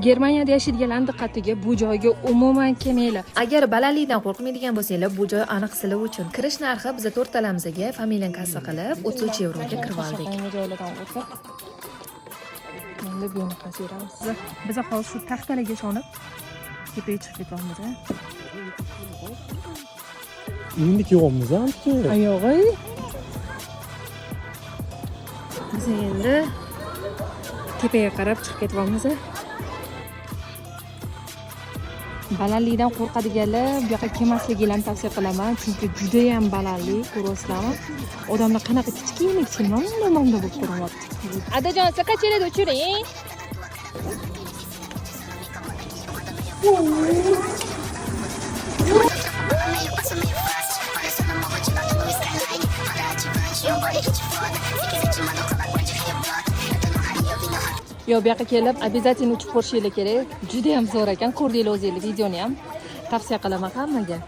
Germaniyada yashaydiganlar diqqatiga bu joyga umuman kelmanglar. Agar balandlikdan qo'rqmaydigan bo'lsanglar, bu joy aniq sizlar uchun. Kirish narxi biz to'rtalamizga familiyani kassa qilib 33 yevroga kirib oldik. Yangi joylardan o'tib. Endi bu yoqqa yuramiz. Biz hozir shu taxtalarga ishonib tepaga chiqib ketyapmiz. Endi kelyapmiz ancha. Oyog'i. Biz endi tepaga qarab chiqib ketyapmiz. Balandlikdan qo'rqadiganlar bu yoqqa kelmasliklarini tavsiya qilaman, chunki juda ham balandlik, ko'rasizlarmi? Odamlar qanaqa kichkina nomda bo'lib ko'ryapti. Adajon, siz qanchalarda uchiring? Yo, bu yoqqa kelib, обязательно uchib ko'rishinglar kerak. Juda ham zo'r ekan. Ko'rdinglar o'zingizlar videoni ham. Tavsiya qilaman hammaga.